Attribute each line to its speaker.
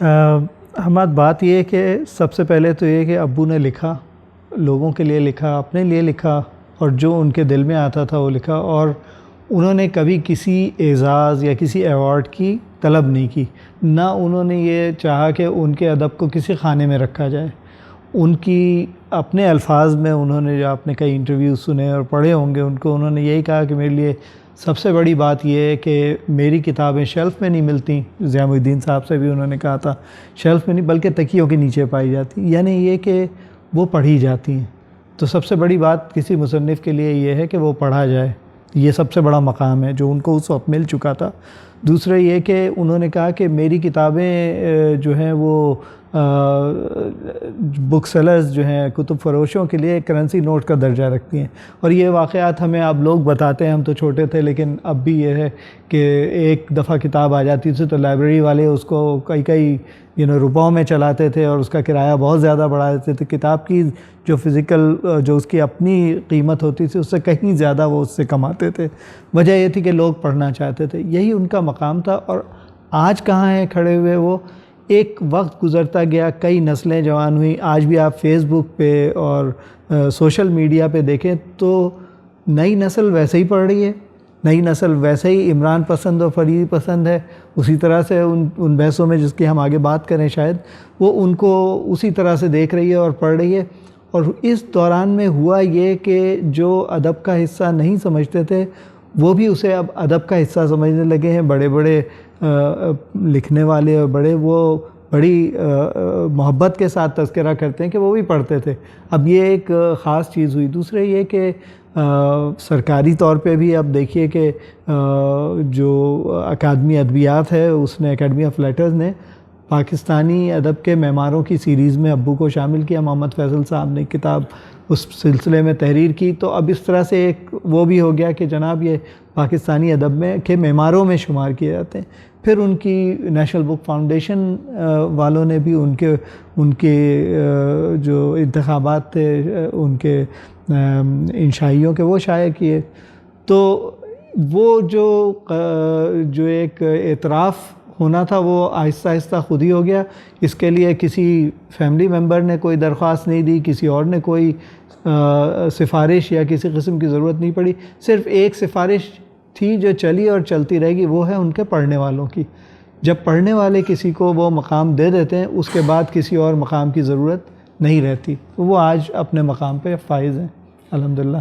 Speaker 1: حماد، بات یہ ہے کہ سب سے پہلے تو یہ کہ ابو نے لکھا، لوگوں کے لیے لکھا، اپنے لیے لکھا، اور جو ان کے دل میں آتا تھا وہ لکھا، اور انہوں نے کبھی کسی اعزاز یا کسی ایوارڈ کی طلب نہیں کی، نہ انہوں نے یہ چاہا کہ ان کے ادب کو کسی خانے میں رکھا جائے۔ ان کی اپنے الفاظ میں انہوں نے، جو آپ نے کئی انٹرویوز سنے اور پڑھے ہوں گے ان کو، انہوں نے یہی کہا کہ میرے لیے سب سے بڑی بات یہ ہے کہ میری کتابیں شیلف میں نہیں ملتی۔ ضیاء الدین صاحب سے بھی انہوں نے کہا تھا شیلف میں نہیں بلکہ تکیوں کے نیچے پائی جاتی، یعنی یہ کہ وہ پڑھی جاتی ہیں۔ تو سب سے بڑی بات کسی مصنف کے لیے یہ ہے کہ وہ پڑھا جائے، یہ سب سے بڑا مقام ہے جو ان کو اس وقت مل چکا تھا۔ دوسرا یہ کہ انہوں نے کہا کہ میری کتابیں جو ہیں وہ بک سیلرز جو ہیں، کتب فروشوں کے لیے کرنسی نوٹ کا درجہ رکھتی ہیں، اور یہ واقعات ہمیں اب لوگ بتاتے ہیں، ہم تو چھوٹے تھے لیکن اب بھی یہ ہے کہ ایک دفعہ کتاب آ جاتی تھی تو لائبریری والے اس کو کئی روپوں میں چلاتے تھے، اور اس کا کرایہ بہت زیادہ بڑھا دیتے تھے۔ کتاب کی جو فزیکل، جو اس کی اپنی قیمت ہوتی تھی اس سے کہیں زیادہ وہ اس سے کماتے تھے۔ وجہ یہ تھی کہ لوگ پڑھنا چاہتے تھے، یہی ان کا مقام تھا۔ اور آج کہاں ہیں کھڑے ہوئے وہ؟ ایک وقت گزرتا گیا، کئی نسلیں جوان ہوئیں، آج بھی آپ فیس بک پہ اور سوشل میڈیا پہ دیکھیں تو نئی نسل ویسے ہی پڑھ رہی ہے، نئی نسل ویسے ہی عمران پسند اور فریدی پسند ہے، اسی طرح سے ان بحثوں میں جس کی ہم آگے بات کریں شاید، وہ ان کو اسی طرح سے دیکھ رہی ہے اور پڑھ رہی ہے۔ اور اس دوران میں ہوا یہ کہ جو ادب کا حصہ نہیں سمجھتے تھے وہ بھی اسے اب ادب کا حصہ سمجھنے لگے ہیں۔ بڑے بڑے لکھنے والے اور بڑی محبت کے ساتھ تذکرہ کرتے ہیں کہ وہ بھی پڑھتے تھے۔ اب یہ ایک خاص چیز ہوئی۔ دوسرے یہ کہ سرکاری طور پہ بھی اب دیکھیے کہ جو اکادمی ادبیات ہے، اس نے، اکیڈمی آف لیٹرز نے پاکستانی ادب کے معماروں کی سیریز میں ابو کو شامل کیا۔ محمد فیصل صاحب نے کتاب اس سلسلے میں تحریر کی، تو اب اس طرح سے ایک وہ بھی ہو گیا کہ جناب یہ پاکستانی ادب میں کے معماروں میں شمار کیے جاتے ہیں۔ پھر ان کی نیشنل بک فاؤنڈیشن والوں نے بھی ان کے جو انتخابات تھے ان کے انشائیوں کے وہ شائع کیے۔ تو وہ جو ایک اعتراف ہونا تھا وہ آہستہ آہستہ خود ہی ہو گیا۔ اس کے لیے کسی فیملی ممبر نے کوئی درخواست نہیں دی، کسی اور نے کوئی سفارش یا کسی قسم کی ضرورت نہیں پڑی۔ صرف ایک سفارش تھی جو چلی اور چلتی رہے گی، وہ ہے ان کے پڑھنے والوں کی۔ جب پڑھنے والے کسی کو وہ مقام دے دیتے ہیں، اس کے بعد کسی اور مقام کی ضرورت نہیں رہتی۔ وہ آج اپنے مقام پہ فائز ہیں الحمدللہ۔